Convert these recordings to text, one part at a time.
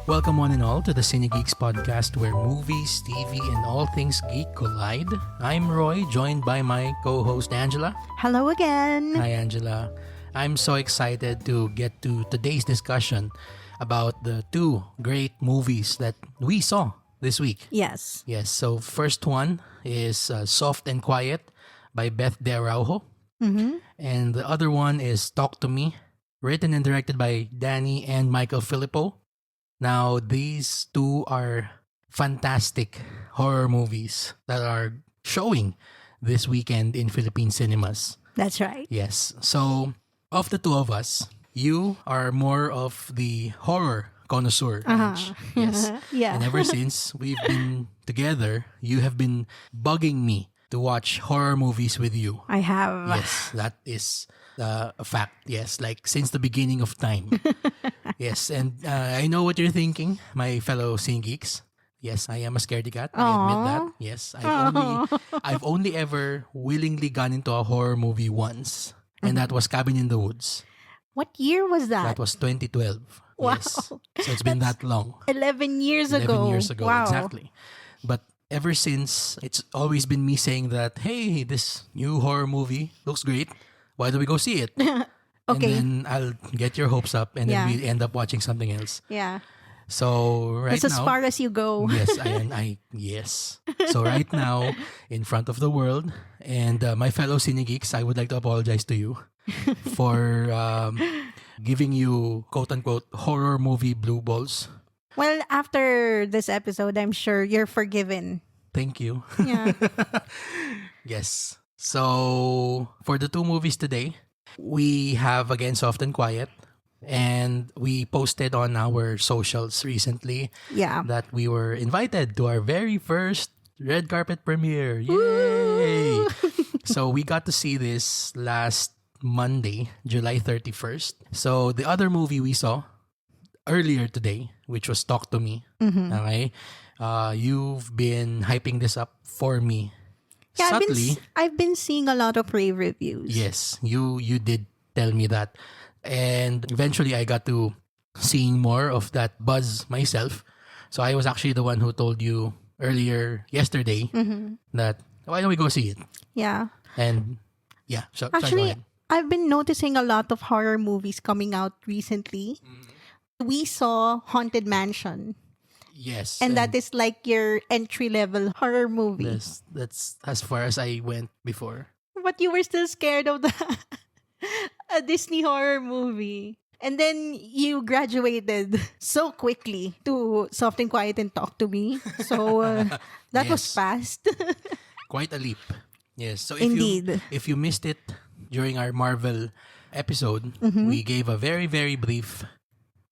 Welcome one and all to the Cinegeeks Podcast, where movies, TV, and all things geek collide. I'm Roy, joined by my co-host Angela. Hello again. Hi Angela. I'm so excited to get to today's discussion about the two great movies that we saw this week. Yes. Yes, so first one is Soft and Quiet by Beth De Araujo. And the other one is Talk to Me, written and directed by Danny and Michael Filippo. Now, these two are fantastic horror movies that are showing this weekend in Philippine cinemas. That's right. Yes. So, of the two of us, you are more of the horror connoisseur. Ange. Yes. Yeah. And ever since we've been together, you have been bugging me to watch horror movies with you. I have. Yes, that is a fact. Yes, like since the beginning of time. Yes, and I know what you're thinking, my fellow Cinegeeks. Yes, I am a scaredy cat. I admit that. Yes, I've only ever willingly gone into a horror movie once, and that was Cabin in the Woods. What year was that? That was 2012. Wow. Yes, so it's been that long. 11 years 11 ago. years ago, wow. exactly. But ever since, it's always been me saying that, hey, this new horror movie looks great. Why don't we go see it? Okay. And then I'll get your hopes up, and then we end up watching something else. Yeah. So right That's now, as far as you go. Yes. So right now, in front of the world and my fellow Cinegeeks, I would like to apologize to you for giving you quote unquote horror movie blue balls. Well, after this episode, I'm sure you're forgiven. Thank you. Yeah. Yes. So for the two movies today, we have again Soft and Quiet. And we posted on our socials recently Yeah. that we were invited to our very first red carpet premiere. Yay! Woo! So we got to see this last Monday, July 31st. So the other movie we saw earlier today, which was Talk to Me. Okay? You've been hyping this up for me. Yeah, Subtly. I've been seeing a lot of rave reviews. Yes, you did tell me that. And eventually I got to seeing more of that buzz myself. So I was actually the one who told you earlier yesterday that why don't we go see it? Yeah. And yeah, so sorry, go Actually, ahead. I've been noticing a lot of horror movies coming out recently. We saw Haunted Mansion. Yes. And that is like your entry-level horror movie. that's as far as I went before. But you were still scared of a Disney horror movie. And then you graduated so quickly to Soft and Quiet and Talk to Me. So that was Yes. fast. Quite a leap. Yes. So Indeed. if you missed it during our Marvel episode, we gave a very, very brief,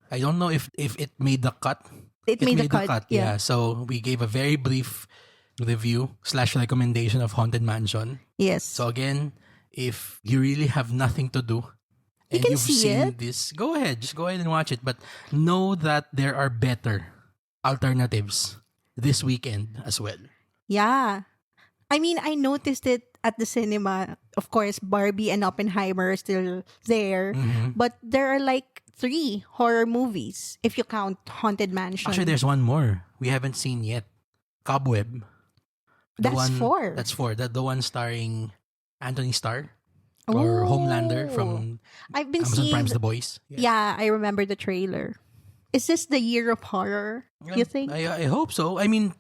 I don't know if it made the cut. It made the cut, yeah. So we gave a very brief review / recommendation of Haunted Mansion. Yes. So again, if you really have nothing to do and can you've see seen it. this, go ahead. Just go ahead and watch it. But know that there are better alternatives this weekend as well. Yeah. I mean, I noticed it at the cinema. Of course, Barbie and Oppenheimer are still there. But there are like 3 horror movies if you count Haunted Mansion. Actually, there's one more we haven't seen yet. Cobweb. That's 4. That's 4. The one starring Anthony Starr or Homelander from I've been Amazon seeing Prime's The Boys. Yeah, I remember the trailer. Is this the year of horror, you think? I hope so. I mean,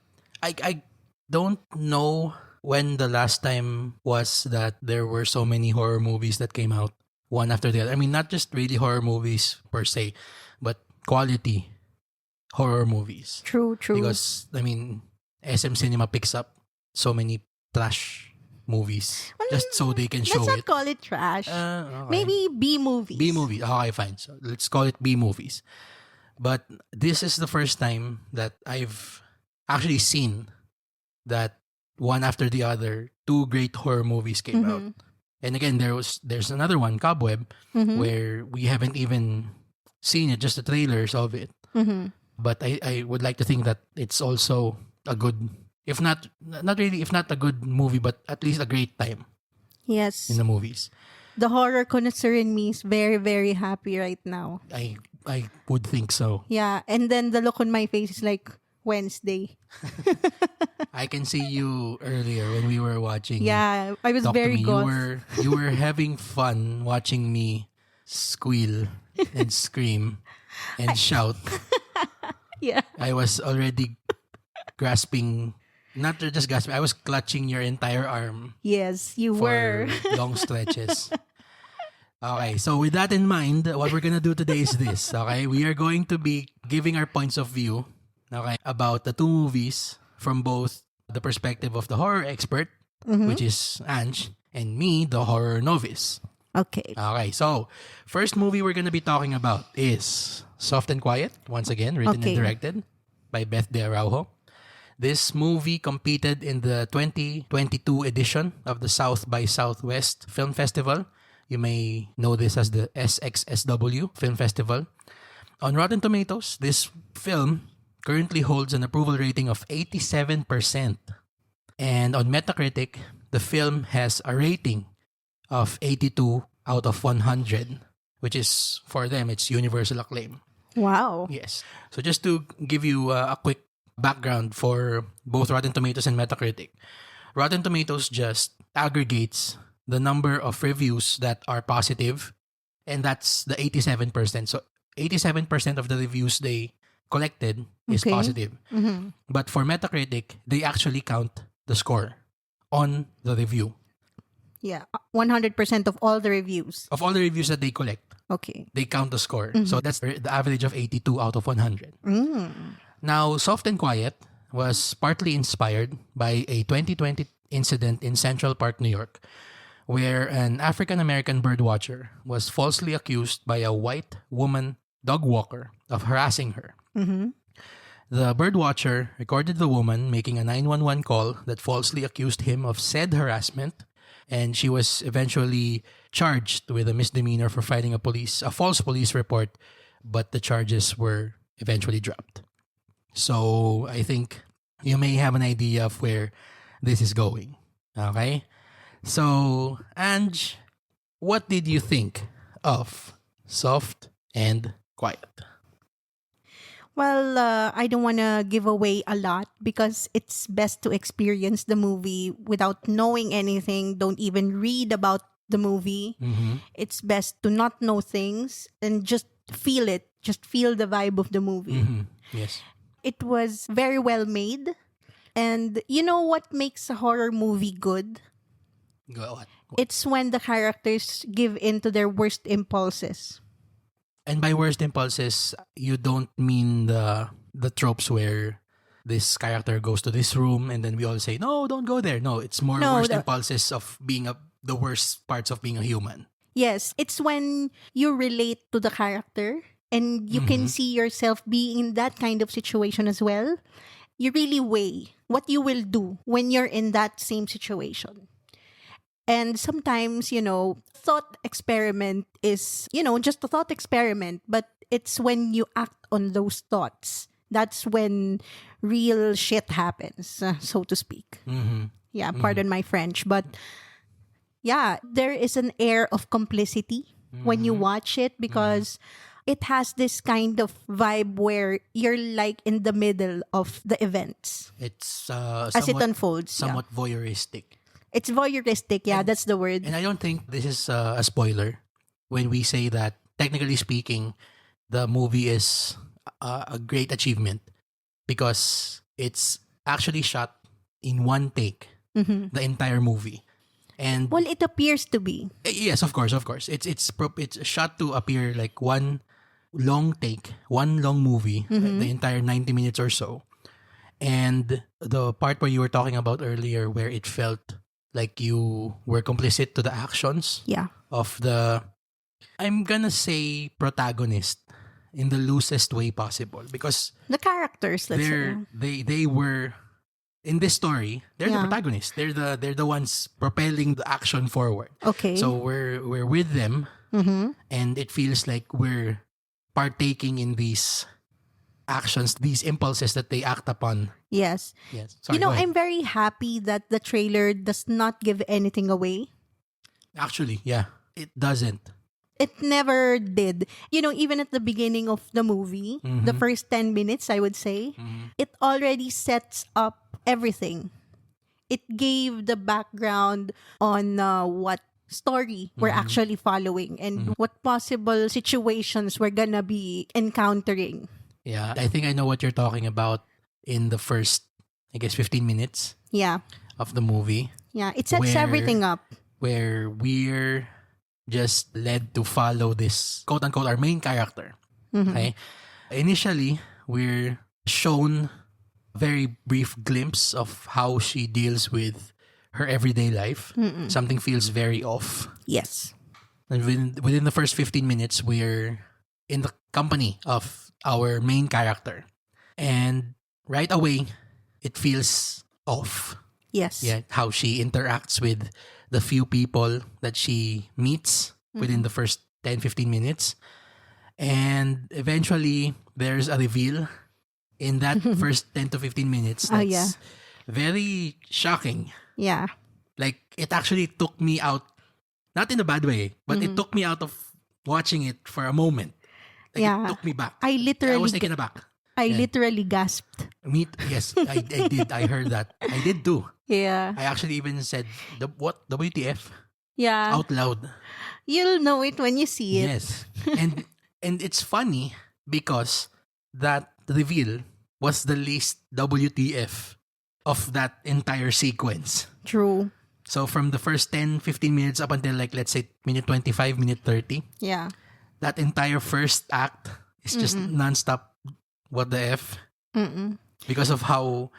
I don't know when the last time was that there were so many horror movies that came out one after the other. I mean, not just really horror movies per se, but quality horror movies. True. Because, I mean, SM Cinema picks up so many trash movies just so they can show Let's not it. call it trash. Okay. Maybe B movies. B movies. Okay, fine. So let's call it B movies. But this is the first time that I've actually seen that one after the other, 2 great horror movies came out. And again, there's another one, Cobweb, where we haven't even seen it, just the trailers of it. But I would like to think that it's also a good, if not a good movie, but at least a great time Yes. in the movies. The horror connoisseur in me is very, very happy right now. I I would think so. Yeah, and then the look on my face is like Wednesday. I can see you earlier when we were watching. Yeah, I was Talk to very me. goth. You were having fun watching me squeal and scream and shout. Yeah. I was already grasping, not just grasping, I was clutching your entire arm Yes, you for were. long stretches. Okay, so with that in mind, what we're gonna do today is this. Okay, we are going to be giving our points of view, okay, about the two movies from both the perspective of the horror expert, which is Ange, and me, the horror novice. Okay. Okay, so first movie we're gonna be talking about is Soft and Quiet, once again, written and directed by Beth De Araujo. This movie competed in the 2022 edition of the South by Southwest Film Festival. You may know this as the SXSW Film Festival. On Rotten Tomatoes, this film currently holds an approval rating of 87%. And on Metacritic, the film has a rating of 82 out of 100, which is, for them, it's universal acclaim. Wow. Yes. So just to give you a quick background for both Rotten Tomatoes and Metacritic, Rotten Tomatoes just aggregates the number of reviews that are positive, and that's the 87%. So 87% of the reviews they collected is positive. But for Metacritic, they actually count the score on the review. Yeah, 100% of all the reviews. Of all the reviews that they collect, Okay. they count the score. So that's the average of 82 out of 100. Now, Soft and Quiet was partly inspired by a 2020 incident in Central Park, New York, where an African-American birdwatcher was falsely accused by a white woman dog walker of harassing her. The birdwatcher recorded the woman making a 911 call that falsely accused him of said harassment, and she was eventually charged with a misdemeanor for filing a false police report, but the charges were eventually dropped. So I think you may have an idea of where this is going. Okay? So, Ange, what did you think of Soft and Quiet? Well, I don't want to give away a lot because it's best to experience the movie without knowing anything. Don't even read about the movie. It's best to not know things and just feel it. Just feel the vibe of the movie. Yes. It was very well made. And you know what makes a horror movie good? Go on. It's when the characters give in to their worst impulses. And by worst impulses, you don't mean the tropes where this character goes to this room and then we all say, no, don't go there. No, it's more worst impulses of being the worst parts of being a human. Yes, it's when you relate to the character and you can see yourself being in that kind of situation as well. You really weigh what you will do when you're in that same situation. And sometimes, thought experiment is, just a thought experiment, but it's when you act on those thoughts. That's when real shit happens, so to speak. Yeah, pardon my French. But yeah, there is an air of complicity when you watch it because it has this kind of vibe where you're like in the middle of the events. It's as it unfolds. Somewhat voyeuristic. It's voyeuristic, yeah, that's the word. And I don't think this is a spoiler when we say that, technically speaking, the movie is a great achievement because it's actually shot in one take, the entire movie. And well, it appears to be. Yes, of course. It's shot to appear like one long take, one long movie, the entire 90 minutes or so. And the part where you were talking about earlier where it felt like you were complicit to the actions of the, I'm gonna say, protagonist in the loosest way possible because the characters, let's say, they were in this story. They're the protagonists. They're the ones propelling the action forward. Okay. So we're with them, and it feels like we're partaking in these actions, these impulses that they act upon. Yes. Sorry, I'm very happy that the trailer does not give anything away. Actually, yeah, it doesn't. It never did. Even at the beginning of the movie, the first 10 minutes, I would say, it already sets up everything. It gave the background on what story we're actually following and what possible situations we're gonna be encountering. Yeah, I think I know what you're talking about in the first, I guess, 15 minutes Yeah. of the movie. Yeah. It sets everything up. Where we're just led to follow this quote-unquote our main character. Okay? Initially, we're shown a very brief glimpse of how she deals with her everyday life. Something feels very off. Yes. And within the first 15 minutes, we're in the company of our main character. And right away, it feels off. Yes. Yeah, how she interacts with the few people that she meets within the first 10-15 minutes. And eventually, there's a reveal in that first 10 to 15 minutes that's very shocking. Yeah. Like, it actually took me out, not in a bad way, but it took me out of watching it for a moment. Like, it took me back. I was taken aback. I literally gasped. Yes, I did. I heard that. I did too. Yeah. I actually even said, what? WTF? Yeah. Out loud. You'll know it when you see it. Yes. And it's funny because that reveal was the least WTF of that entire sequence. True. So from the first 10, 15 minutes up until like, let's say, minute 25, minute 30. Yeah. That entire first act is just nonstop. What the F? Because of how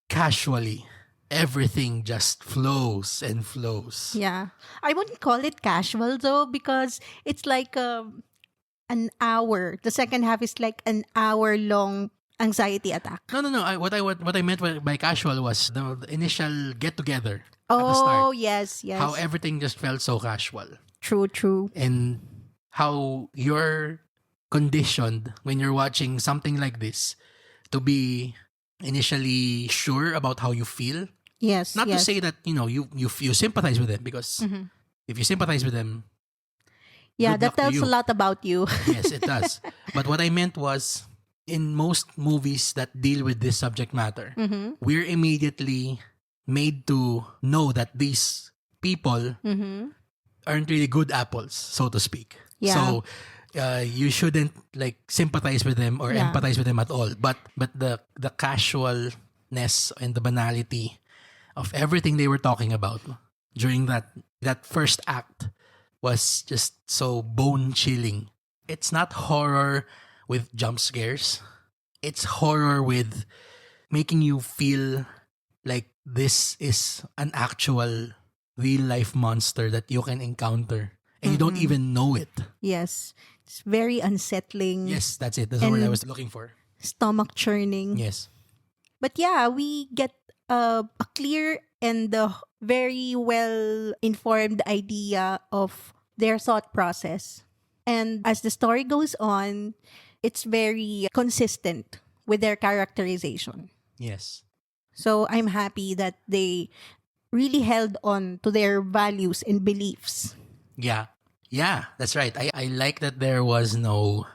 casually everything just flows and flows. Yeah. I wouldn't call it casual though, because it's like an hour. The second half is like an hour long anxiety attack. No. What I meant by casual was the initial get together at the Oh, start. yes. How everything just felt so casual. True. And how you're conditioned when you're watching something like this to be initially sure about how you feel. Yes. Not to say that, you sympathize with them, because if you sympathize with them, yeah, good that luck to tells you. a lot about you. Yes, it does. But what I meant was, in most movies that deal with this subject matter, we're immediately made to know that these people aren't really good apples, so to speak. Yeah. So you shouldn't like sympathize with them or empathize with them at all. But the casualness and the banality of everything they were talking about during that first act was just so bone chilling. It's not horror with jump scares. It's horror with making you feel like this is an actual real life monster that you can encounter and you don't even know it. Yes. It's very unsettling. Yes, that's it. That's the word I was looking for. Stomach churning. Yes. But yeah, we get a clear and very well informed idea of their thought process. And as the story goes on, it's very consistent with their characterization. Yes. So I'm happy that they really held on to their values and beliefs. Yeah. Yeah, that's right. I like that there was no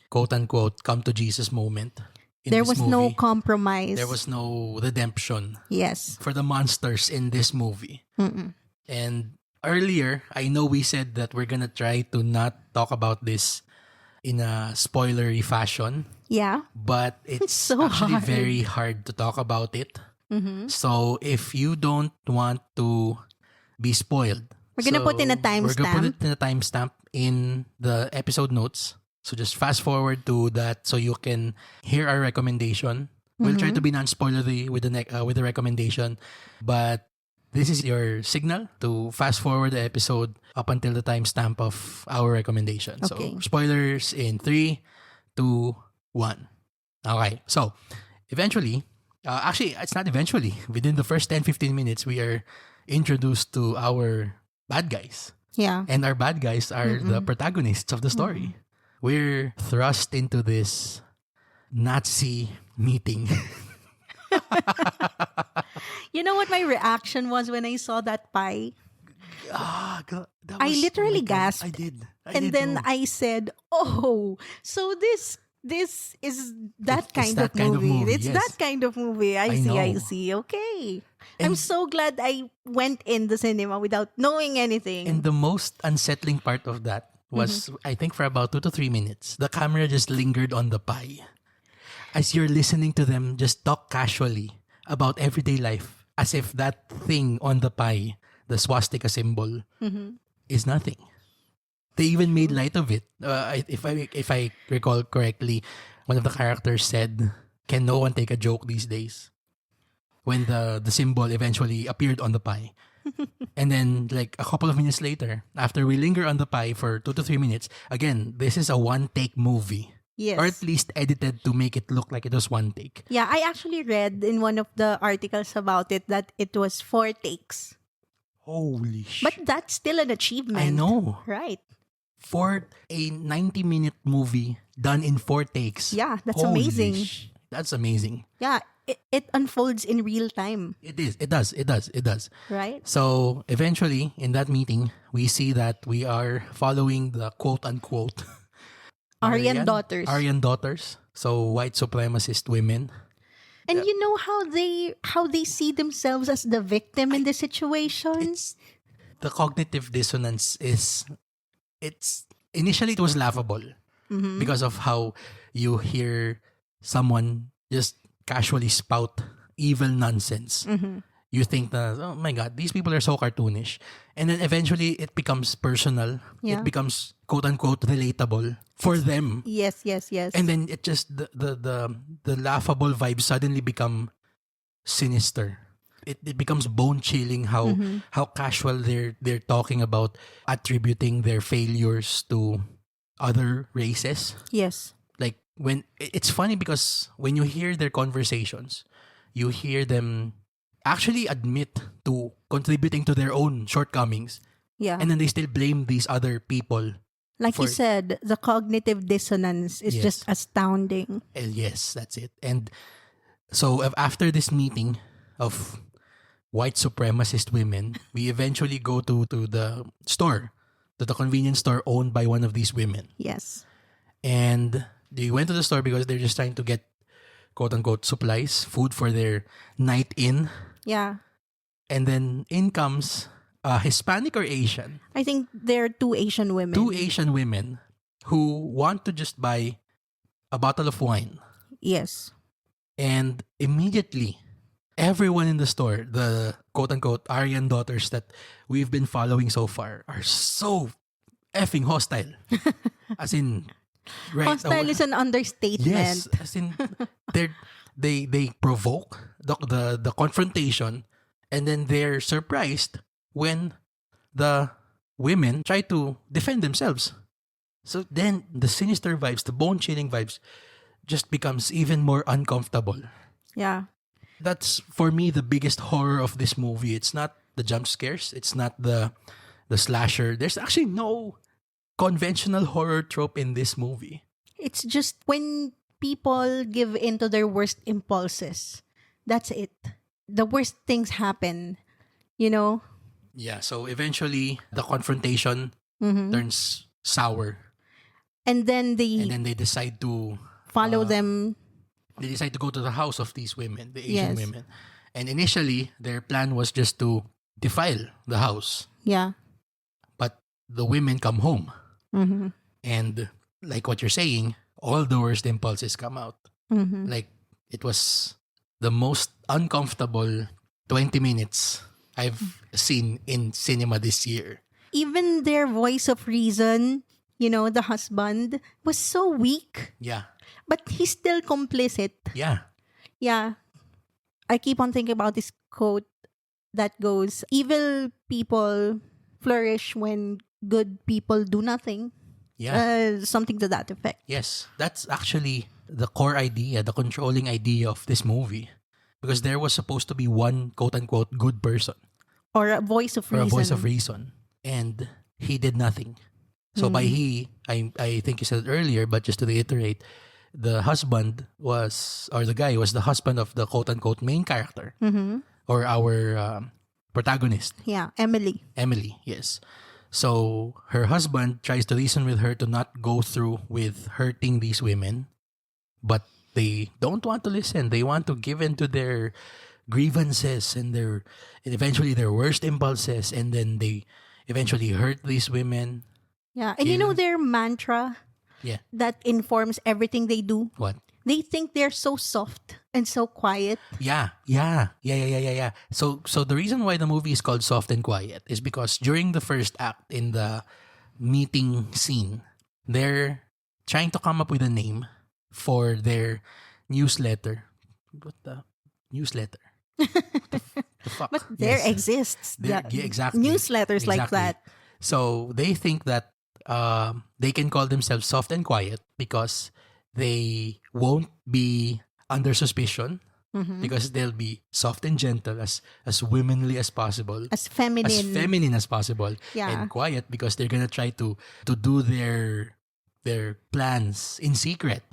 quote unquote come to Jesus moment. There was no compromise. There was no redemption. Yes. For the monsters in this movie. And earlier, I know we said that we're gonna try to not talk about this in a spoilery fashion. Yeah. But it's so actually hard. very hard to talk about it. So if you don't want to be spoiled, we're gonna put in a timestamp. We're gonna put it in a timestamp in the episode notes. So just fast forward to that so you can hear our recommendation. We'll try to be non-spoilery with the recommendation, but this is your signal to fast forward the episode up until the timestamp of our recommendation. Okay. So spoilers in 3, 2, 1. Okay. So eventually, actually, it's not eventually. Within the first 10-15 minutes, we are introduced to our bad guys. Yeah. And our bad guys are the protagonists of the story. We're thrust into this Nazi meeting. You know what my reaction was when I saw that pie? I literally oh my God, gasped. I did. And then too. I said, "Oh, so this is that It's kind of that kind of movie. movie, It's that yes. kind of movie. I I see, I know. see. Okay. I'm And so glad I went in the cinema without knowing anything." and the most unsettling part of that Mhm. was, I think, for about 2 to 3 minutes, the camera just lingered on the pie as you're listening to them just talk casually about everyday life, as if that thing on the pie, the swastika symbol, Mhm. is nothing. They even made True. light of it. If I recall correctly, one of the characters said, "Can no one take a joke these days?" When the symbol eventually appeared on the pie. And then, like a couple of minutes later, after we linger on the pie for 2 to 3 minutes, again, this is a one take movie. Or at Yes. least edited to make it look like it was one take. Yeah, I actually read in one of the articles about it that it was 4 takes. Holy But shit. that's still an achievement. I know. Right. For a 90-minute movie done in 4 takes. Yeah, that's Holy amazing. That's amazing. Yeah, it unfolds in real time, It is. It does. right? So eventually, in that meeting, we see that we are following the quote-unquote Aryan daughters. Aryan daughters. So white supremacist women. And you know how they see themselves as the victim in this situation? It's the cognitive dissonance is, it's initially it was laughable Mhm. because of how you hear someone just casually spout evil nonsense. Mhm. You think that, oh my God, these people are so cartoonish. And then eventually it becomes personal. Yeah. It becomes quote unquote relatable for them. Yes. And then it just, the laughable vibes suddenly become sinister. It becomes bone chilling how Mhm. how casual they're talking about attributing their failures to other races. Yes. Like when it's funny because when you hear their conversations, you hear them actually admit to contributing to their own shortcomings, Yeah. and then they still blame these other people. Like you for- said, the cognitive dissonance is Yes. just astounding. Yes, that's it. And so after this meeting of white supremacist women, we eventually go to the store, to the convenience store owned by one of these women. Yes. And they went to the store because they're just trying to get quote unquote supplies, food for their night in. Yeah. And then in comes a Hispanic or Asian, I think there are two Asian women. two Asian women who want to just buy a bottle of wine. Yes. And immediately, everyone in the store, the quote unquote Aryan daughters that we've been following so far, are so effing hostile. As in, right? Hostile is an understatement. Yes, as in, they provoke the confrontation, and then they're surprised when the women try to defend themselves. So then the sinister vibes, the bone chilling vibes, just becomes even more uncomfortable. Yeah. That's for me the biggest horror of this movie. It's not the jump scares, it's not the slasher. There's actually no conventional horror trope in this movie. It's just when people give in to their worst impulses. That's it. The worst things happen, you know? Yeah, so eventually the confrontation Mhm. turns sour, And then they and then they decide to follow uh, them. go to the house of these women, the Asian Yes. women. And initially their plan was just to defile the house, Yeah. but the women come home, Mm-hmm. and like what you're saying, all the worst impulses come out. Mm-hmm. Like, it was the most uncomfortable 20 minutes I've seen in cinema this year. Even their voice of reason, you know, the husband, was so weak. Yeah. But he's still complicit. Yeah. Yeah. I keep on thinking about this quote that goes, evil people flourish when good people do nothing. Yeah. Something to that effect. Yes. That's actually the core idea, the controlling idea of this movie. Because there was supposed to be one quote unquote good person, Or a voice of or reason. a voice of reason. And he did nothing. So by he, I think you said it earlier, but just to reiterate, the husband was, or the guy was the husband of the quote unquote main character, Mm-hmm. or our protagonist. Yeah, Emily. Emily, yes. So her husband tries to reason with her to not go through with hurting these women, but they don't want to listen. They want to give in to their grievances and eventually their worst impulses, and then they eventually hurt these women. Yeah, and you know their mantra Yeah. that informs everything they do? What? They think they're so soft and so quiet. Yeah. So the reason why the movie is called Soft and Quiet is because during the first act in the meeting scene, they're trying to come up with a name for their newsletter. What the newsletter? The fuck? But there Yes. exists Yeah, exactly. newsletters like Exactly. that. So they think that they can call themselves soft and quiet because they won't be under suspicion, because they'll be soft and gentle, as womanly as possible, As feminine. as feminine as possible, Yeah. and quiet because they're gonna try to do their plans in secret.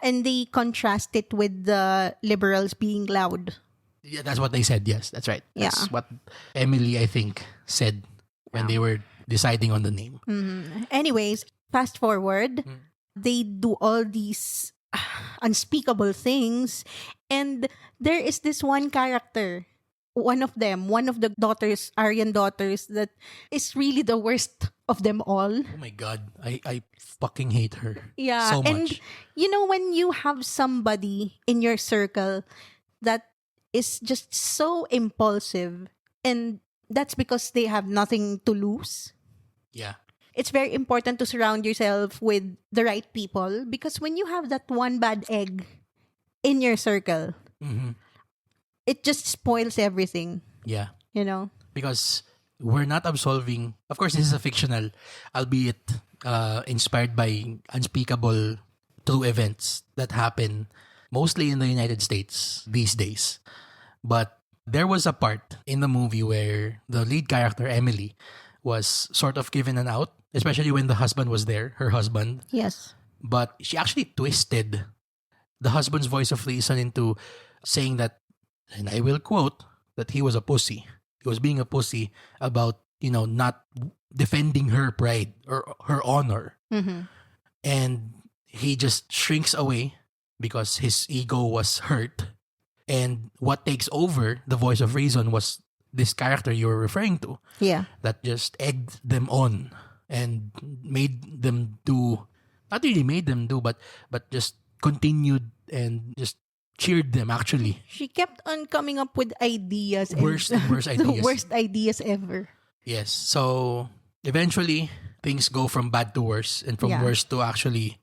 And they contrast it with the liberals being loud. Yeah, that's what they said. Yes, that's right. That's Yeah. what Emily, I think, said when they were deciding on the name. Anyways, fast forward, they do all these unspeakable things, and there is this one character, one of the daughters, Aryan daughters, that is really the worst of them all. Oh my god, I fucking hate her. Yeah, so and much. you know when you have somebody in your circle that is just so impulsive, and that's because they have nothing to lose. Yeah. It's very important to surround yourself with the right people, because when you have that one bad egg in your circle, it just spoils everything, Yeah. you know? Because we're not absolving. Of course, this is a fictional, albeit inspired by unspeakable true events that happen mostly in the United States these days. But there was a part in the movie where the lead character, Emily, was sort of given an out, especially when the husband was there, her husband. Yes. But she actually twisted the husband's voice of reason into saying that, and I will quote, that he was a pussy. He was being a pussy about, not defending her pride or her honor. And he just shrinks away because his ego was hurt. And what takes over the voice of reason was this character you were referring to, Yeah. that just egged them on and made them do, not really made them do, but just continued and just cheered them, actually. She kept on coming up with ideas. Worst and worst The ideas. worst ideas ever. Yes. So eventually things go from bad to worse, and from Yeah. worse to actually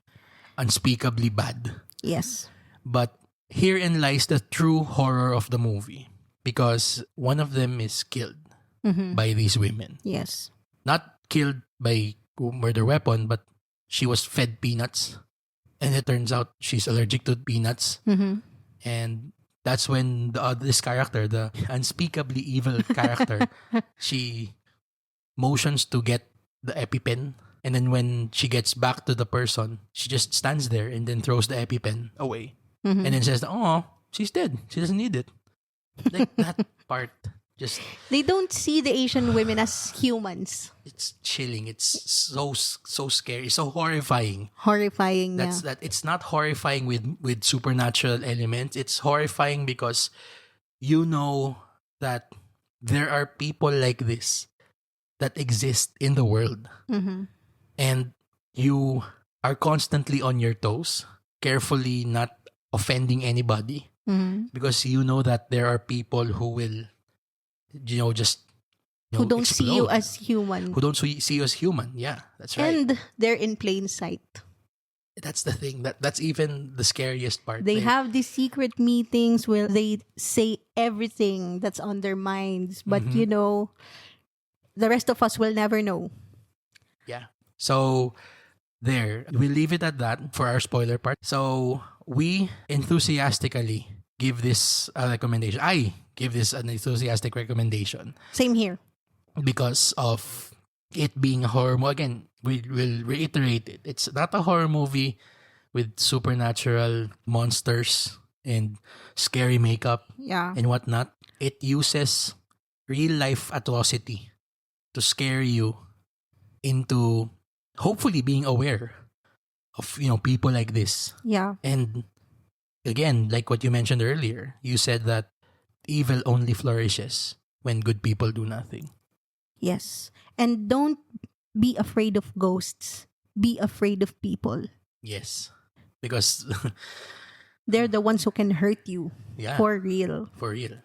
unspeakably bad. Yes. But herein lies the true horror of the movie, because one of them is killed by these women. Yes. Not killed by murder weapon, but she was fed peanuts, and it turns out she's allergic to peanuts. And that's when this character, the unspeakably evil character, she motions to get the EpiPen, and then when she gets back to the person, she just stands there and then throws the EpiPen away, and then says, "Oh, she's dead. She doesn't need it." Like that part, just They don't see the Asian women as humans. it's chilling. It's so scary, so horrifying. Horrifying. That's that. It's not horrifying with supernatural elements. It's horrifying because you know that there are people like this that exist in the world, and you are constantly on your toes, carefully not offending anybody, because you know that there are people who will, just Who don't see you explode. as human. Who don't see you as human. Yeah, that's right. And they're in plain sight. That's the thing. That's even the scariest part. They have these secret meetings where they say everything that's on their minds. But, the rest of us will never know. Yeah. So there, we leave it at that for our spoiler part. So we enthusiastically give this a recommendation. I give this an enthusiastic recommendation Same here. because of it being a horror movie. Again, we will reiterate it. It's not a horror movie with supernatural monsters and scary makeup Yeah. and whatnot. It uses real life atrocity to scare you into hopefully being aware of, people like this. Yeah. And again, like what you mentioned earlier, you said that evil only flourishes when good people do nothing. Yes. And don't be afraid of ghosts. Be afraid of people. Yes. Because They're the ones who can hurt you. yeah, For real. for real.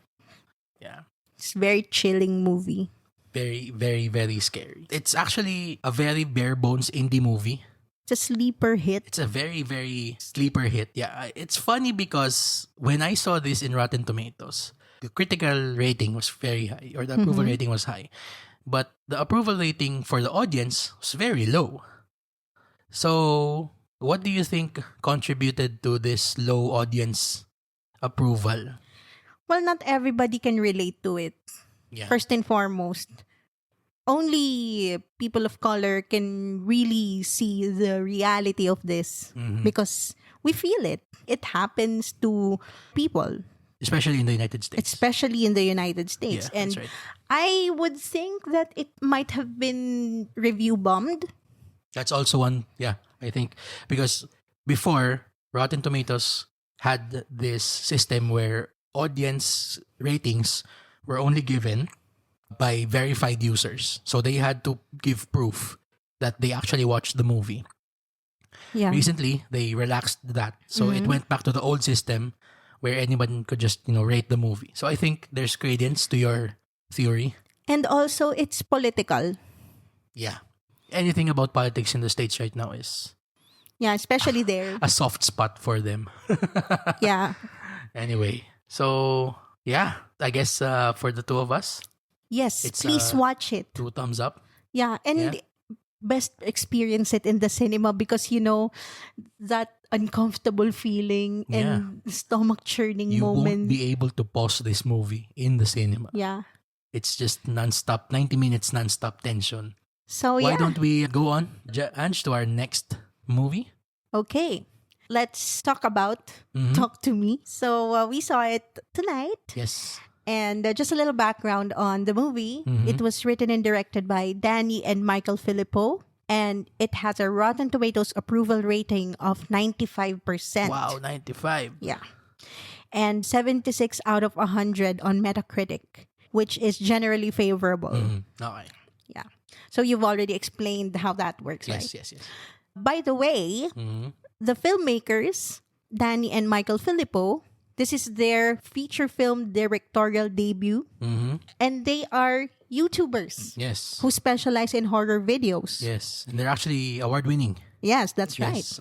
Yeah. It's a very chilling movie. Very, very, very scary. It's actually a very bare bones indie movie. It's a sleeper hit. It's a very, very sleeper hit. Yeah, it's funny because when I saw this in Rotten Tomatoes, the critical rating was very high, or the approval rating was high. But the approval rating for the audience was very low. So, what do you think contributed to this low audience approval? Well, not everybody can relate to it. Yeah. First and foremost, only people of color can really see the reality of this because we feel it. It happens to people, Especially in the United States. especially in the United States. Yeah, And that's right. I would think that it might have been review bombed. That's also one, yeah, I think. Because before, Rotten Tomatoes had this system where audience ratings were only given by verified users. So they had to give proof that they actually watched the movie. Yeah. Recently, they relaxed that. So it went back to the old system where anyone could just, rate the movie. So I think there's credence to your theory. And also, it's political. Yeah. Anything about politics in the States right now is Yeah, especially there. a soft spot for them. Yeah. Anyway, so yeah, I guess for the two of us, Yes, It's, please watch it. 2 thumbs up. Yeah, and best experience it in the cinema because that uncomfortable feeling and stomach churning You moment. won't be able to pause this movie in the cinema. Yeah. It's just nonstop, 90 minutes nonstop tension. So Why yeah. don't we go on, Ange, to our next movie? Okay. Let's talk about Mhm. Talk to Me. So we saw it tonight. Yes. And just a little background on the movie. Mhm. It was written and directed by Danny and Michael Filippo. And it has a Rotten Tomatoes approval rating of 95%. Wow, 95. Yeah. And 76 out of 100 on Metacritic, which is generally favorable. Mhm. Okay. Yeah. So you've already explained how that works, right? Yes. By the way, Mhm. the filmmakers, Danny and Michael Filippo, this is their feature film directorial debut. Mhm. And they are YouTubers Yes. who specialize in horror videos. Yes. And they're actually award-winning. Yes, that's right. Yes.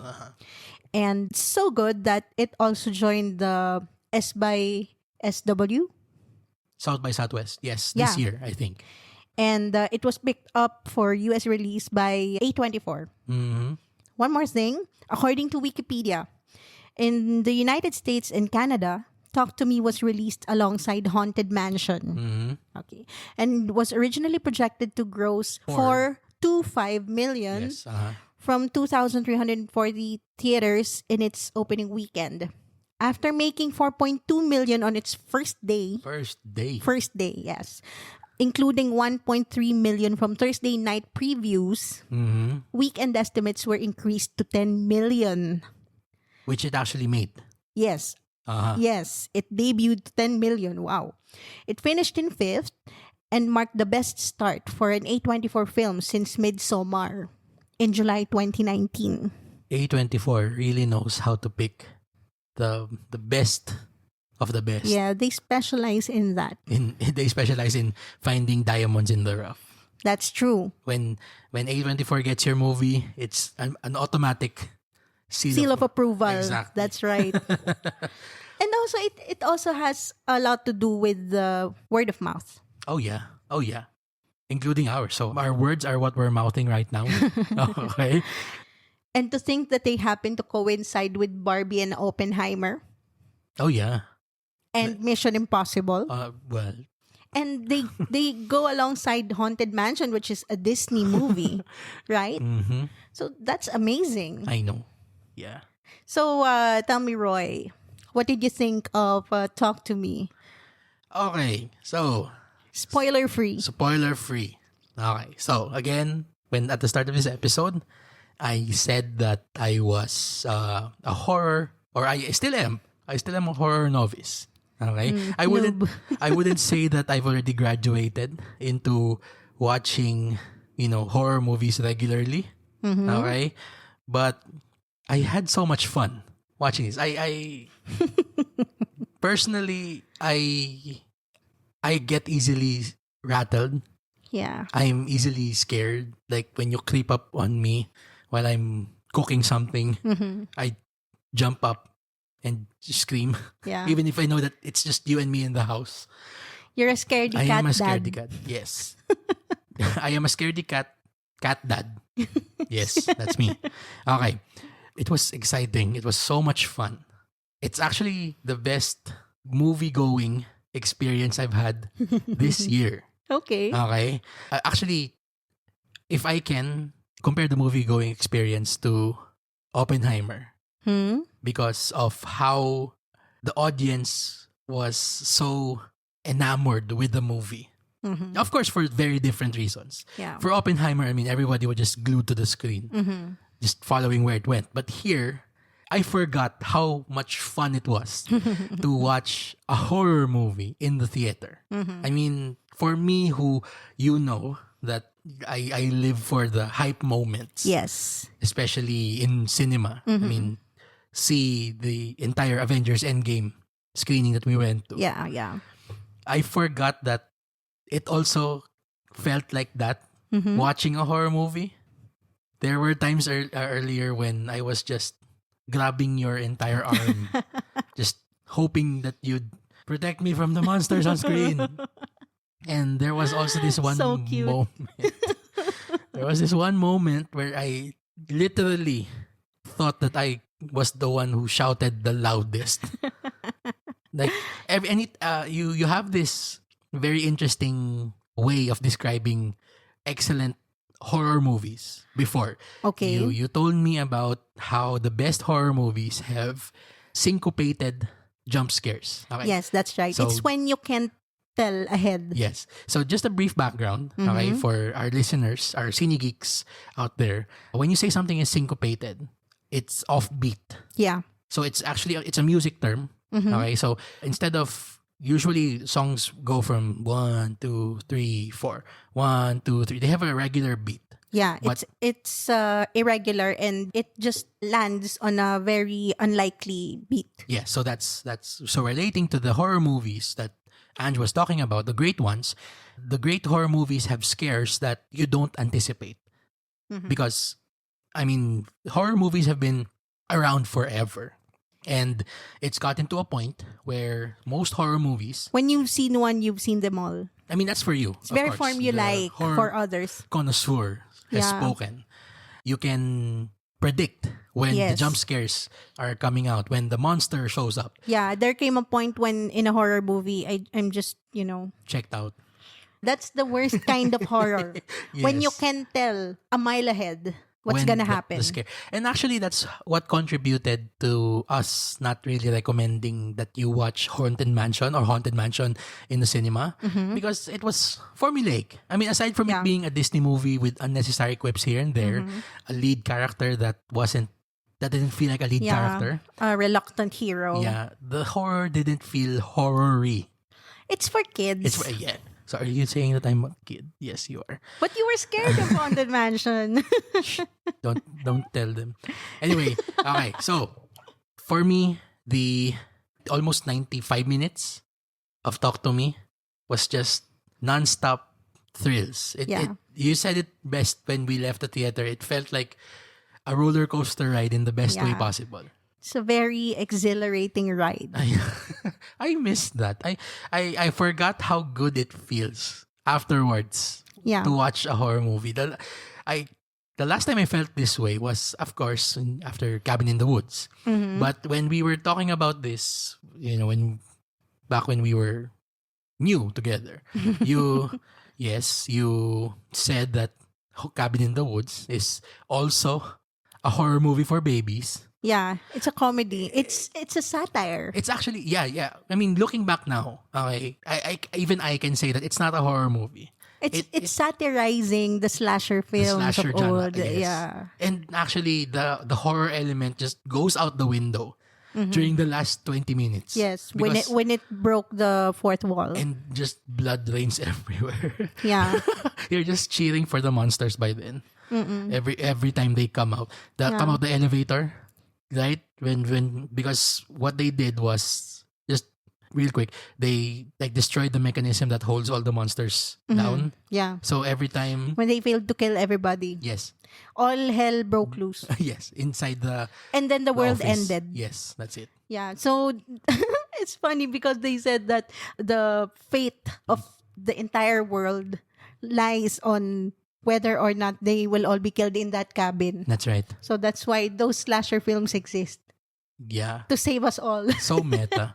And so good that it also joined the S by SW. South by Southwest. Yes, Yeah. this year, I think. And it was picked up for US release by A24. Mhm. One more thing, according to Wikipedia, in the United States and Canada, Talk to Me was released alongside Haunted Mansion. Mhm. Okay. And was originally projected to gross For- 425 million Yes. from 2,340 theaters in its opening weekend. After making 4.2 million on its first day, First day. yes, including 1.3 million from Thursday night previews, Mhm. weekend estimates were increased to 10 million. Which it actually made. Yes, Uh-huh. yes, it debuted to 10 million. Wow. It finished in fifth and marked the best start for an A24 film since Midsommar in July 2019. A24 really knows how to pick the best of the best. Yeah, they specialize in that. They specialize in finding diamonds in the rough. That's true. When A24 gets your movie, it's an automatic Seal of approval. Exactly. That's right. And also, it also has a lot to do with the word of mouth. Oh yeah, including ours. So our words are what we're mouthing right now. Okay. And to think that they happen to coincide with Barbie and Oppenheimer Oh yeah. and Mission Impossible. Well. And they go alongside Haunted Mansion, which is a Disney movie, right? Mm-hmm. So that's amazing. I know. Yeah. So tell me, Roy, what did you think of Talk to Me? Okay. So Spoiler free. Spoiler free. Okay. So, again, when at the start of this episode, I said that I was a horror, or I still am. I still am a horror novice. Okay? I wouldn't say that I've already graduated into watching, horror movies regularly. Okay? But I had so much fun watching this. I personally, I get easily rattled. Yeah. I'm easily scared. Like when you creep up on me while I'm cooking something, I jump up and scream. Yeah. Even if I know that it's just you and me in the house. You're a scaredy cat. I am a dad. scaredy cat. Yes. I am a scaredy cat dad. Yes, that's me. Okay. It was exciting. It was so much fun. It's actually the best movie-going experience I've had this year. Okay. Okay? Actually, if I can compare the movie-going experience to Oppenheimer because of how the audience was so enamored with the movie. Of course, for very different reasons. Yeah. For Oppenheimer, I mean, everybody was just glued to the screen, just following where it went. But here, I forgot how much fun it was to watch a horror movie in the theater. I mean, for me, who that I live for the hype moments. Yes. Especially in cinema. I mean, see the entire Avengers Endgame screening that we went to. Yeah, yeah. I forgot that it also felt like that watching a horror movie. There were times earlier when I was just grabbing your entire arm, just hoping that you'd protect me from the monsters on screen. And there was also this one So cute. moment. There was this one moment where I literally thought that I was the one who shouted the loudest. Like you have this very interesting way of describing excellent horror movies before. Okay. You told me about how the best horror movies have syncopated jump scares. Okay. Yes, that's right. So- it's when you can't tell ahead. Yes. So just a brief background, okay, for our listeners, our Cinegeeks out there. When you say something is syncopated, it's offbeat. Yeah. So it's actually it's a music term. Okay. So instead of usually songs go from 1, 2, 3, 4. 1, 2, 3. They have a regular beat. Yeah, But- it's irregular and it just lands on a very unlikely beat. Yeah, so that's so relating to the horror movies that Ange was talking about, the great ones. The great horror movies have scares that you don't anticipate. Because I mean, horror movies have been around forever. And it's gotten to a point where most horror movies, When you've seen one, you've seen them all. I mean, that's for you. It's of very course. formulaic The horror for others. connoisseur has Yeah. spoken. You can predict when the Yes. jump scares are coming out, when the monster shows up, Yeah, there came a point when in a horror movie, I'm just, checked out. that's the worst kind of horror. When you Yes. can tell a mile ahead what's When gonna the happen. scare. And actually, that's what contributed to us not really recommending that you watch Haunted Mansion or Haunted Mansion in the cinema because it was formulaic. I mean, aside from Yeah. it being a Disney movie with unnecessary quips here and there, a lead character that didn't feel like a lead character. A reluctant hero. Yeah, the horror didn't feel horror-y. It's for kids. Yeah. So are you saying that I'm a kid? Yes, you are. But you were scared of Haunted Mansion. Don't tell them. Anyway, okay. So for me, the almost 95 minutes of Talk to Me was just nonstop thrills. You said it best when we left the theater. It felt like a roller coaster ride in the best way Yeah. possible. It's a very exhilarating ride. I missed that. I forgot how good it feels afterwards Yeah. to watch a horror movie. The last time I felt this way was, of course, after Cabin in the Woods. But when we were talking about this, back when we were new together, you said that Cabin in the Woods is also a horror movie for babies. Yeah, it's a comedy. It's a satire. It's actually, yeah. I mean, looking back now, okay, even I can say that it's not a horror movie. It's satirizing the slasher films slasher of genre, old. yes. Yeah. And actually, the horror element just goes out the window during the last 20 minutes. Yes, Because- when it broke the fourth wall. and just blood rains everywhere. Yeah. You're just cheering for the monsters by then. Every time they come out, come out the elevator, right? When because what they did was just real quick, they like destroyed the mechanism that holds all the monsters down. Yeah. So every time, When they failed to kill everybody, yes, all hell broke loose. yes, inside the And then the world office. ended. Yes, that's it. Yeah. So it's funny because they said that the fate of the entire world lies on whether or not they will all be killed in that cabin. That's right. So that's why those slasher films exist, Yeah, to save us all. so meta.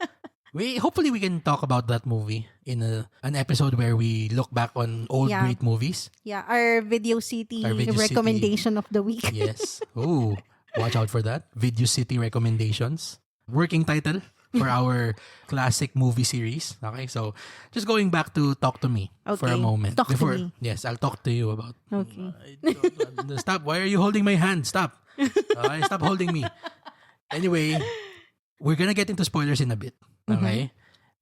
Hopefully we can talk about that movie in an episode where we look back on old Yeah. great movies. Yeah, our Video City Our Video City- recommendation of the week. Yes. Ooh, watch out for that. Video City recommendations. Working title for our classic movie series. Okay, so just going back to Talk to Me for a Okay. moment. Talk to me. Yes, I'll talk to you about. Okay. Stop. Why are you holding my hand? Stop. Okay, stop holding me. Anyway, we're gonna get into spoilers in a bit. Okay,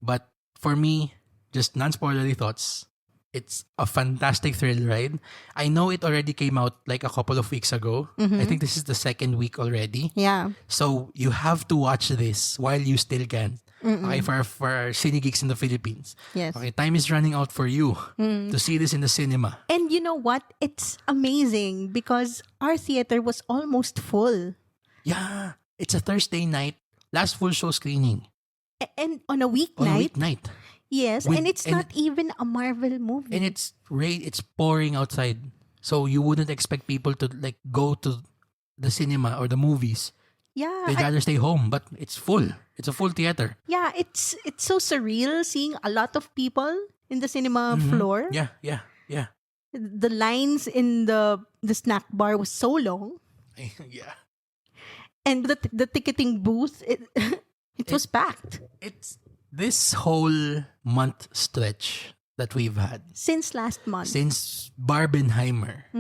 but for me, just non-spoilery thoughts. It's a fantastic thrill ride. I know it already came out like a couple of weeks ago. I think this is the second week already. Yeah. So you have to watch this while you still can. Okay, for our Cinegeeks in the Philippines. Yes. Okay, time is running out for you to see this in the cinema. And you know what? It's amazing because our theater was almost full. Yeah, it's a Thursday night, last full show screening And on a on a weeknight. weeknight. Yes, With- and it's and- not even a Marvel movie. And it's pouring outside. So you wouldn't expect people to like go to the cinema or the movies. yeah, They'd rather stay home, but it's full. It's a full theater. yeah, it's so surreal seeing a lot of people in the cinema floor. Yeah. The lines in the snack bar was so long, Yeah. and the ticketing booth it was packed It's this whole month stretch that we've had since last month. since Barbenheimer.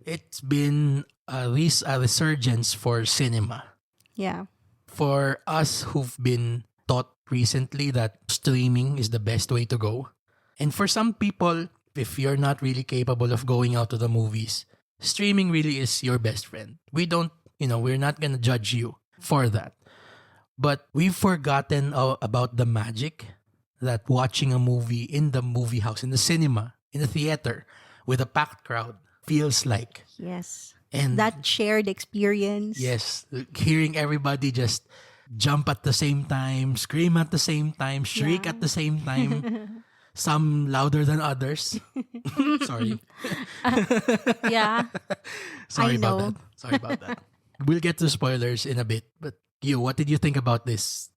It's been a resurgence for cinema. Yeah, For us who've been taught recently that streaming is the best way to go. And for some people, if you're not really capable of going out to the movies, streaming really is your best friend. We're not gonna judge you for that. But we've forgotten about the magic that watching a movie in the movie house, in the cinema, in the theater, with a packed crowd feels like. yes, And that shared experience. yes, hearing everybody just jump at the same time, scream at the same time, shriek Yeah. at the same time. Some louder than others. Sorry. Yeah. Sorry I about know. that. Sorry about that. We'll get to spoilers in a bit. But what did you think about this?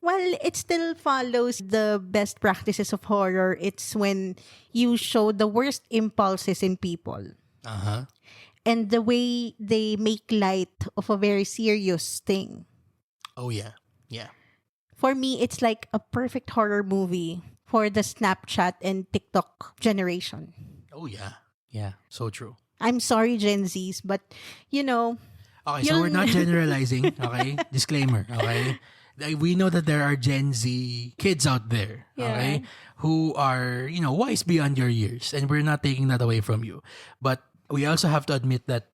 Well, it still follows the best practices of horror. It's when you show the worst impulses in people Uh-huh. and the way they make light of a very serious thing. Oh, yeah. Yeah. For me, it's like a perfect horror movie for the Snapchat and TikTok generation. Oh, yeah. Yeah. So true. I'm sorry, Gen Zs, but Okay, so we're not generalizing, okay? Disclaimer, okay? Like, we know that there are Gen Z kids out there, okay? Who are, wise beyond your years. And we're not taking that away from you. But we also have to admit that,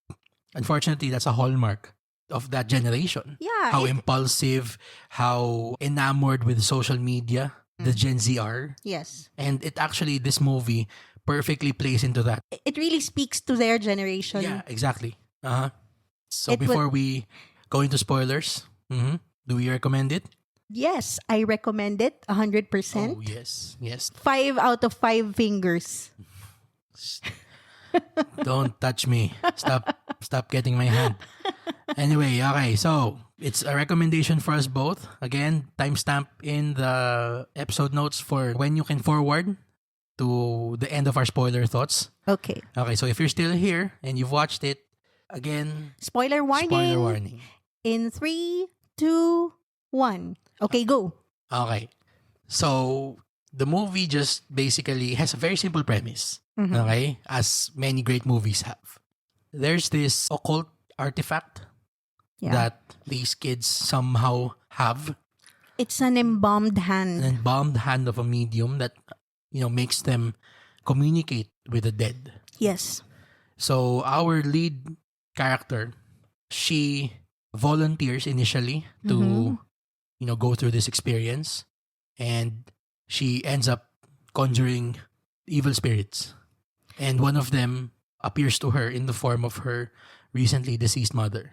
unfortunately, that's a hallmark of that generation. Yeah, How impulsive, how enamored with social media the Gen Z are. yes. And this movie perfectly plays into that. It really speaks to their generation. Yeah, exactly. Uh-huh. So It before we go into spoilers, do we recommend it? Yes, I recommend it 100%. Oh, yes. Yes. 5 out of 5 fingers. Don't touch me. Stop getting my hand. Anyway, okay. So, it's a recommendation for us both. Again, timestamp in the episode notes for when you can forward to the end of our spoiler thoughts. Okay. Okay, so if you're still here and you've watched it, again, Spoiler warning. spoiler warning. In 3, 2, 1. Okay, go. Okay. So, the movie just basically has a very simple premise. Okay? As many great movies have. There's this occult artifact that these kids somehow have. It's an embalmed hand. An embalmed hand of a medium that, makes them communicate with the dead. Yes. So, our lead character, she volunteers initially to, go through this experience. And she ends up conjuring evil spirits. And one of them appears to her in the form of her recently deceased mother.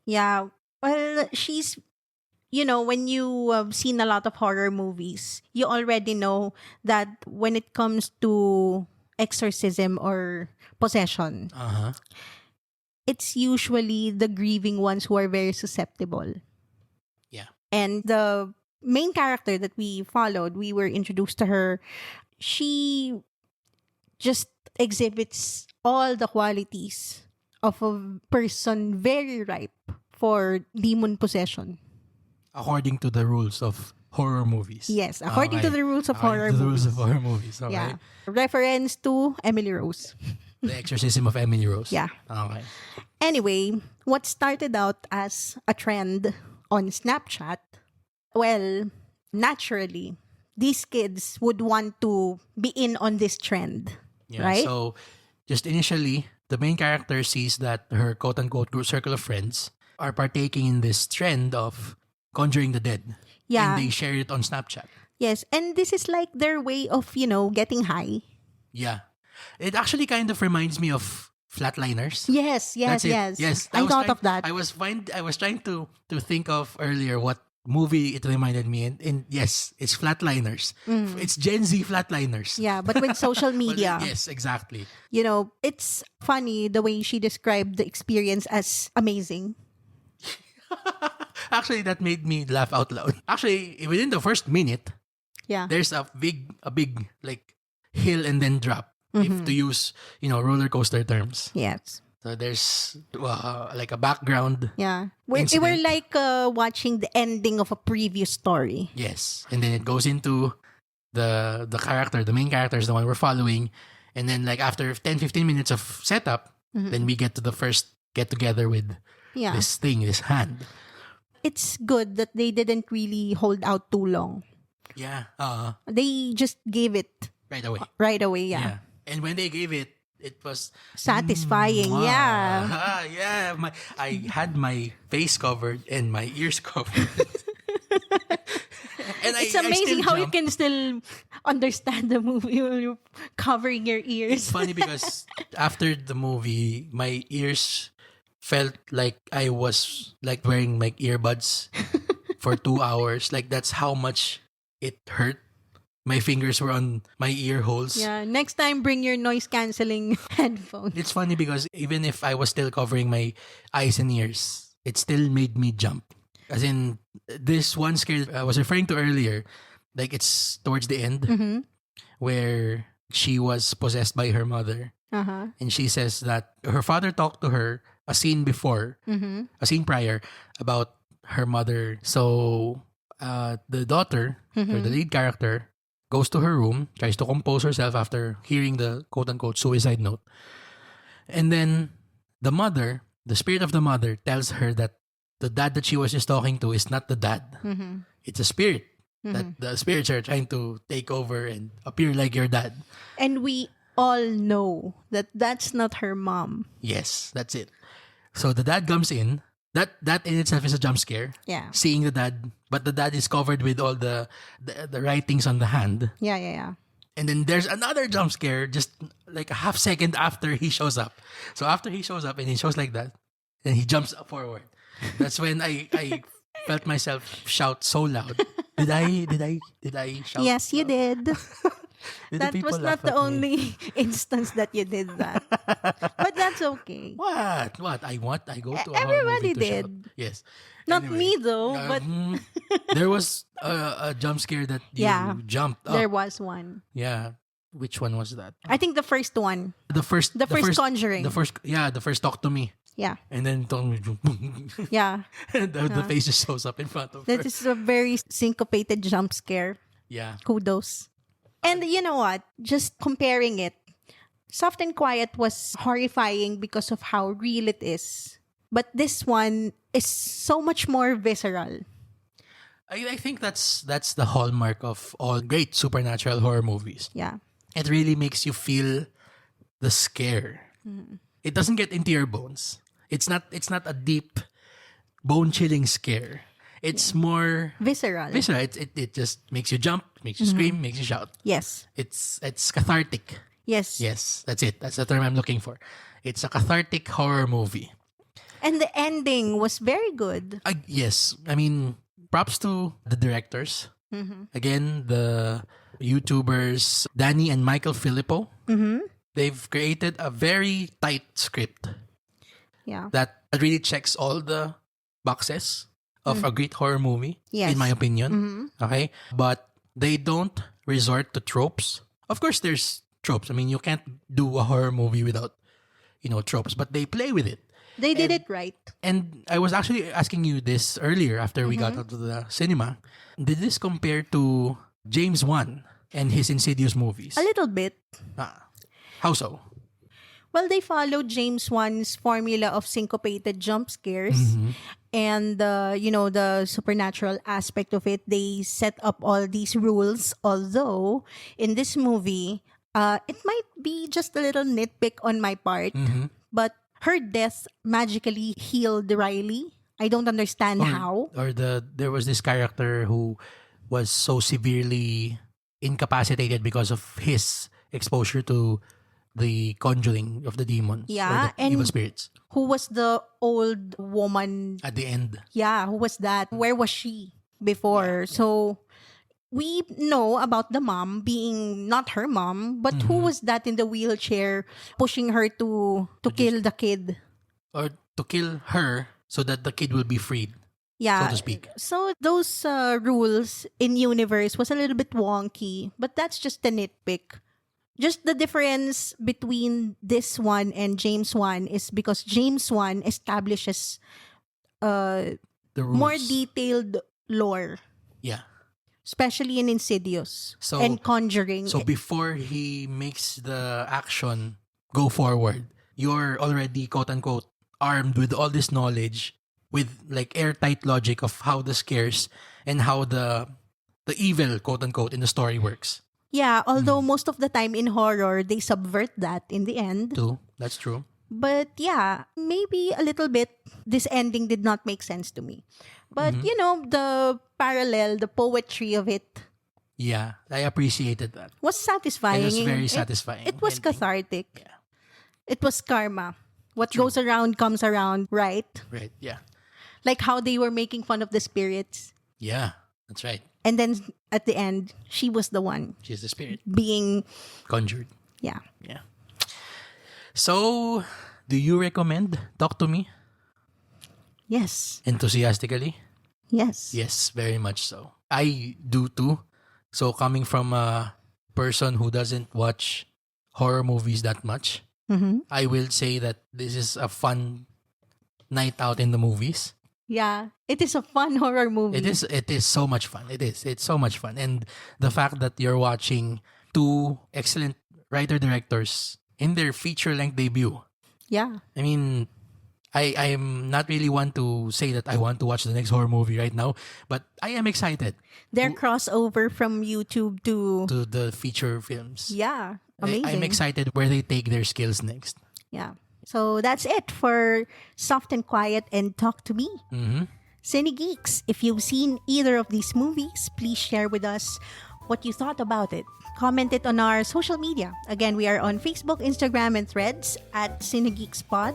Yeah. Well, she's, when you have seen a lot of horror movies, you already know that when it comes to exorcism or possession, it's usually the grieving ones who are very susceptible. Yeah. And the main character that we followed, we were introduced to her. She just exhibits all the qualities of a person very ripe for demon possession. According to the rules of horror movies. Yes, according to the rules of horror the movies. rules of horror movies. Okay. Yeah. Reference to Emily Rose. The exorcism of Emily Rose. Yeah. Okay. Anyway, what started out as a trend on Snapchat, well, naturally, these kids would want to be in on this trend. Yeah. Right? So, just initially, the main character sees that her quote-unquote group circle of friends are partaking in this trend of conjuring the dead. Yeah. And they share it on Snapchat. Yes, and this is like their way of, getting high. Yeah. It actually kind of reminds me of Flatliners. Yes, That's it. yes. Yes. I thought of that. I was trying to think of earlier what movie it reminded me, and yes, it's Flatliners. It's Gen Z Flatliners. Yeah, but with social media. Well, yes, exactly. It's funny the way she described the experience as amazing. Actually, that made me laugh out loud. Actually, within the first minute, Yeah. there's a big like hill and then drop. If to use roller coaster terms. Yes. So there's like a background. Yeah. We're like watching the ending of a previous story. Yes, and then it goes into the character, the main character is the one we're following, and then like after 10-15 minutes of setup, then we get to the first get together with Yeah. this hand. It's good that they didn't really hold out too long. Yeah. They just gave it Right away. right away. Yeah. And when they gave it, it was Satisfying. Yeah. Yeah. I had my face covered and my ears covered. And It's I amazing still how you jump. can still understand the movie when you're covering your ears. It's funny because after the movie, my ears felt like I was like wearing my earbuds for 2 hours. Like that's how much it hurt. My fingers were on my ear holes. Yeah. Next time, bring your noise canceling headphones. It's funny because even if I was still covering my eyes and ears, it still made me jump. As in, this one scare I was referring to earlier, like it's towards the end where she was possessed by her mother. And she says that her father talked to her a scene before, a scene prior about her mother. So the daughter, or the lead character, goes to her room, tries to compose herself after hearing the quote-unquote suicide note. And then the mother, the spirit of the mother, tells her that the dad that she was just talking to is not the dad. It's a spirit. That the spirits are trying to take over and appear like your dad. And we all know that that's not her mom. Yes, that's it. So the dad comes in. That in itself is a jump scare. Yeah. Seeing the dad, but the dad is covered with all the writings on the hand. Yeah. And then there's another jump scare just like a half second after he shows up. So after he shows up and he shows like that, and he jumps forward. That's when I felt myself shout so loud. Did I shout? Yes, you did. Did That the people was laugh not the at me? only instance that you did that. But that's okay. What? I go to a horror Everybody movie to did. shout. Yes. Not Anyway, me though, but there was a jump scare that you Yeah. jumped up. there was one. Yeah. Which one was that? I think the first one. The first The first Conjuring. The first Talk to Me. Yeah. And then Yeah. the face just shows up in front of her. That is a very syncopated jump scare. Yeah. Kudos. And you know what? Just comparing it, Soft and Quiet was horrifying because of how real it is. But this one is so much more visceral. I think that's the hallmark of all great supernatural horror movies. Yeah. It really makes you feel the scare. It doesn't get into your bones. It's not a deep, bone-chilling scare. It's more Visceral. visceral. It just makes you jump, makes you scream, makes you shout. Yes. It's cathartic. Yes. Yes, that's it. That's the term I'm looking for. It's a cathartic horror movie. And the ending was very good. Yes. I mean, props to the directors. Again, the YouTubers, Danny and Michael Filippo. They've created a very tight script Yeah. that really checks all the boxes of a great horror movie, Yes. in my opinion. Okay? But they don't resort to tropes. Of course, there's tropes. I mean, you can't do a horror movie without, tropes. But they play with it. They did it right. And I was actually asking you this earlier after we got out of the cinema. Did this compare to James Wan and his Insidious movies? A little bit. How so? Well, they followed James Wan's formula of syncopated jump scares. And, the supernatural aspect of it. They set up all these rules. Although, in this movie, it might be just a little nitpick on my part. But her death magically healed Riley. I don't understand how. Or there was this character who was so severely incapacitated because of his exposure to the conjuring of the demons. Yeah, or the and evil spirits. Who was the old woman? At the end. Yeah, who was that? Where was she before? So we know about the mom being not her mom, but who was that in the wheelchair pushing her to kill the kid? Or to kill her so that the kid will be freed, Yeah. so to speak. So those rules in universe was a little bit wonky, but that's just a nitpick. Just the difference between this one and James Wan is because James Wan establishes The rules. more detailed lore, Yeah. especially in Insidious So- and Conjuring. So before he makes the action go forward, you're already quote-unquote armed with all this knowledge, with like airtight logic of how the scares and how the evil quote-unquote in the story works. Yeah, although most of the time in horror, they subvert that in the end. Too. That's true. But yeah, maybe a little bit, this ending did not make sense to me. But, the parallel, the poetry of it Yeah, I appreciated that. was satisfying. It was very satisfying. It was ending. cathartic. Yeah. It was karma. What goes around comes around, right? Right, yeah. Like how they were making fun of the spirits. Yeah, that's right. And then at the end, she was the one She's the spirit. being, Conjured. yeah. Yeah. So, do you recommend Talk to Me? Yes. Enthusiastically? Yes. Yes, very much so. I do too. So, coming from a person who doesn't watch horror movies that much, I will say that this is a fun night out in the movies. Yeah. It is a fun horror movie. It is so much fun. It's so much fun. And the fact that you're watching two excellent writer-directors in their feature-length debut. Yeah. I mean, I'm not really one to say that I want to watch the next horror movie right now, but I am excited Their crossover from YouTube to to the feature films. yeah, amazing. I'm excited where they take their skills next. Yeah. So that's it for Soft and Quiet and Talk to Me. Cinegeeks, if you've seen either of these movies, please share with us what you thought about it. Comment it on our social media. Again, we are on Facebook, Instagram, and Threads at Cinegeeks Pod.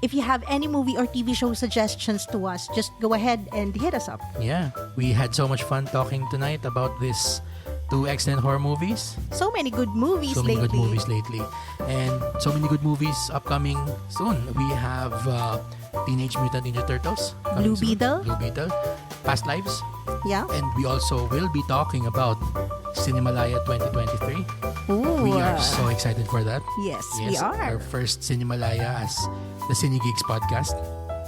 If you have any movie or TV show suggestions to us, just go ahead and hit us up. Yeah, we had so much fun talking tonight about these two excellent horror movies. So many good movies So many lately. good movies lately. And so many good movies upcoming soon. We have Teenage Mutant Ninja Turtles. coming Blue soon. Beetle. Blue Beetle. Past Lives. Yeah. And we also will be talking about Cinemalaya 2023. Ooh. We are so excited for that. Yes, we are. Our first Cinemalaya as the Cinegeeks Podcast.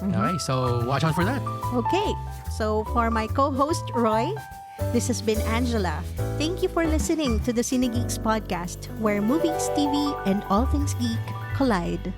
Okay, so watch out for that. Okay, so for my co-host Roy, this has been Angela. Thank you for listening to the Cinegeeks Podcast, where movies, TV, and all things geek collide.